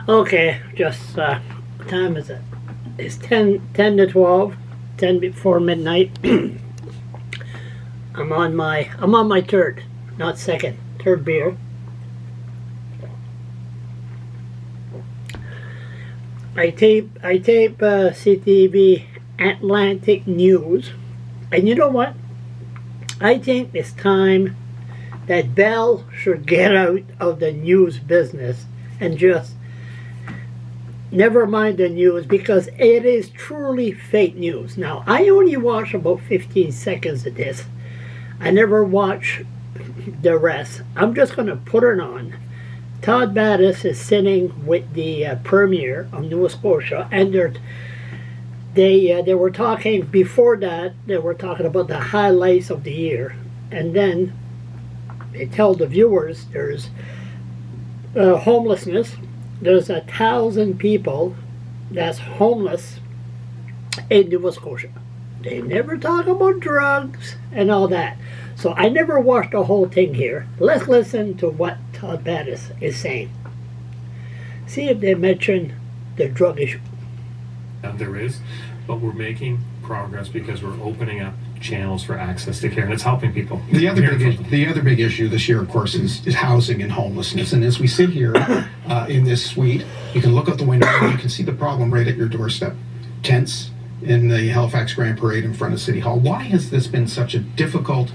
Okay, just what time is it? It's 10 to 12, 10 before midnight. I'm on my third, not second, third beer. I tape CTV Atlantic News, and you know what? I think it's time that Bell should get out of the news business and just never mind the news, because it is truly fake news. Now, I only watch about 15 seconds of this. I never watch the rest. I'm just going to put it on. Todd Battis is sitting with the Premier of Nova Scotia, and they were talking before that. They were talking about the highlights of the year, and then they tell the viewers there's homelessness. There's 1,000 people that's homeless in Nova Scotia. They never talk about drugs and all that. So I never watched the whole thing here. Let's listen to what Todd Battis is saying. See if they mention the drug issue. There is, but we're making progress because we're opening up channels for access to care, and it's helping people. The other big issue this year, of course, is housing and homelessness. And as we sit here in this suite, you can look out the window and you can see the problem right at your doorstep. Tents in the Halifax Grand Parade in front of City Hall. Why has this been such a difficult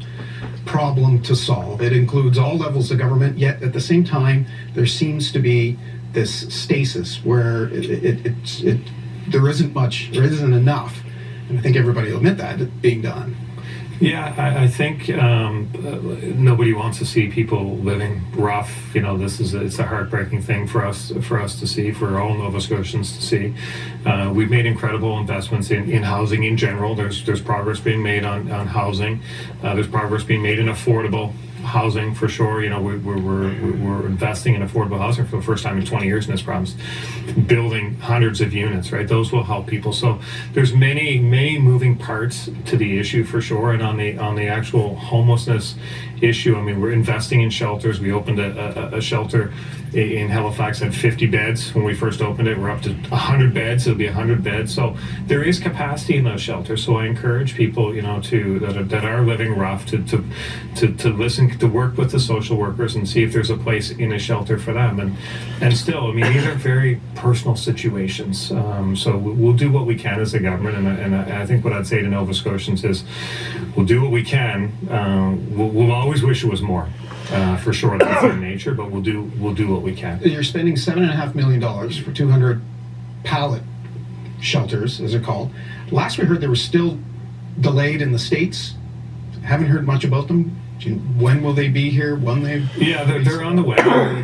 problem to solve? It includes all levels of government, yet at the same time, there seems to be this stasis where there isn't enough. And I think everybody will admit that being done. Yeah, I think nobody wants to see people living rough. You know, it's a heartbreaking thing for us to see, for all Nova Scotians to see. We've made incredible investments in housing in general. There's progress being made on housing. There's progress being made in affordable housing for sure. You know, we're investing in affordable housing for the first time in 20 years in this province, building hundreds of units, right? Those will help people. So there's many moving parts to the issue for sure. And on the actual homelessness issue, I mean, we're investing in shelters. We opened a shelter in Halifax at 50 beds when we first opened it. We're up to 100 beds. It'll be 100 beds. So there is capacity in those shelters. So I encourage people, you know, that are living rough to listen, to work with the social workers and see if there's a place in a shelter for them. And still, I mean, these are very personal situations. So we'll do what we can as a government. And I think what I'd say to Nova Scotians is, we'll do what we can. We'll always wish it was more. For sure, that's our nature, but we'll do what we can. You're spending $7.5 million for 200 pallet shelters, as they're called. Last we heard, they were still delayed in the States. Haven't heard much about them. When will they be here? Yeah, they're on the way.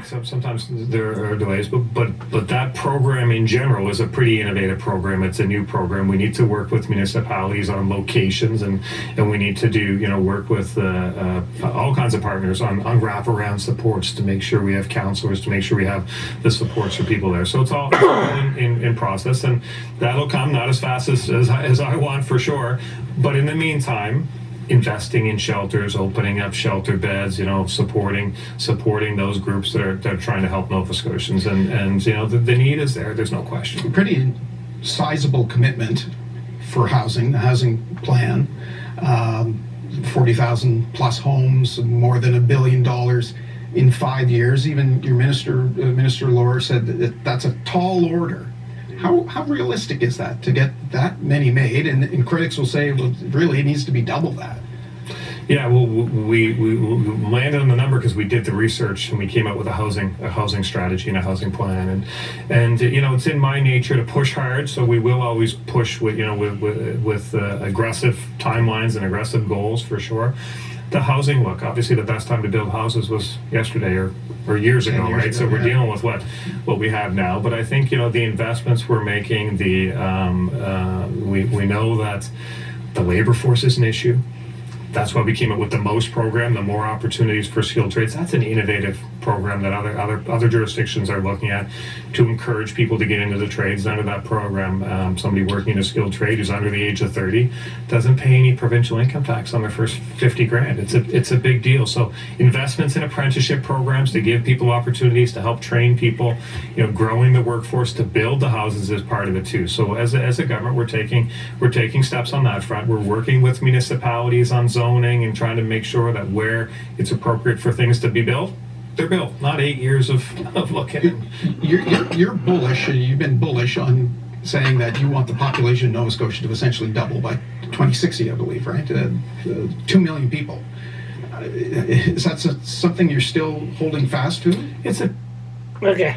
Sometimes there are delays, but that program in general is a pretty innovative program. It's a new program. We need to work with municipalities on locations, and we need to work with all kinds of partners on wraparound supports to make sure we have counselors, to make sure we have the supports for people there. So it's all in process, and that'll come not as fast as I want for sure. But in the meantime, investing in shelters, opening up shelter beds, supporting those groups that are trying to help Nova Scotians, and the need is there. There's no question. Pretty sizable commitment for housing. The housing plan, 40,000 plus homes, more than $1 billion in 5 years. Even your Minister Laura said that's a tall order. How realistic is that to get that many made? And critics will say, well, really, it needs to be double that. Yeah, well, we landed on the number because we did the research and we came up with a housing strategy and a housing plan. And it's in my nature to push hard, so we will always push with aggressive timelines and aggressive goals for sure. The housing, look, obviously the best time to build houses was yesterday or years ago, right? So we're dealing with what we have now. But I think, the investments we're making, we know that the labor force is an issue. That's why we came up with the MOST program, the More Opportunities for Skilled Trades. That's an innovative program that other jurisdictions are looking at to encourage people to get into the trades under that program. Somebody working in a skilled trade who's under the age of 30 doesn't pay any provincial income tax on their first 50 grand. It's a big deal. So investments in apprenticeship programs to give people opportunities to help train people, growing the workforce to build the houses is part of it too. So as a government, we're taking steps on that front. We're working with municipalities on zoning and trying to make sure that where it's appropriate for things to be built, they're built, not 8 years of looking. You're bullish, and you've been bullish on saying that you want the population of Nova Scotia to essentially double by 2060, I believe, right? 2 million people. Is that something you're still holding fast to? Okay.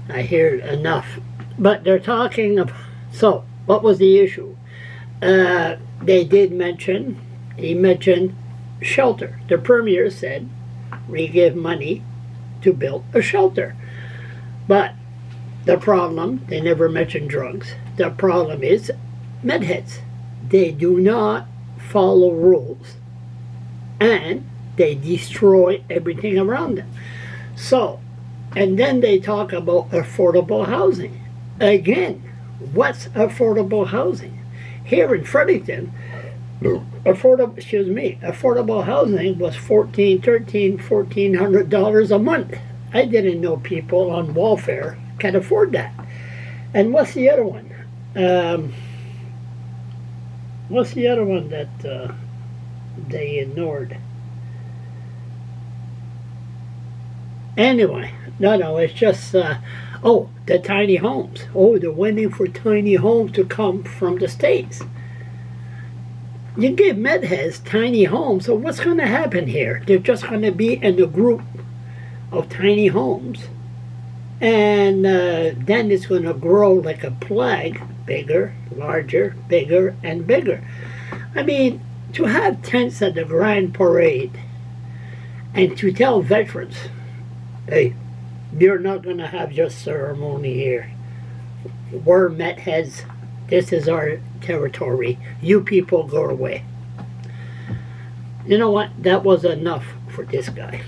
I hear enough. But they're talking about, so what was the issue? He mentioned shelter. The Premier said we give money to build a shelter. But the problem, they never mentioned drugs. The problem is medheads. They do not follow rules. And they destroy everything around them. So, and then they talk about affordable housing. Again, what's affordable housing? Here in Fredericton, affordable housing was $1,400 a month. I didn't know people on welfare can afford that. And what's the other one? What's the other one that they ignored? Anyway, no, it's just, the tiny homes. Oh, they're waiting for tiny homes to come from the States. You give medheads tiny homes, so what's going to happen here? They're just going to be in a group of tiny homes. And then it's going to grow like a plague, bigger, larger, bigger, and bigger. I mean, to have tents at the Grand Parade and to tell veterans, hey, you're not going to have your ceremony here. We're medheads. This is our territory. You people go away. You know what? That was enough for this guy.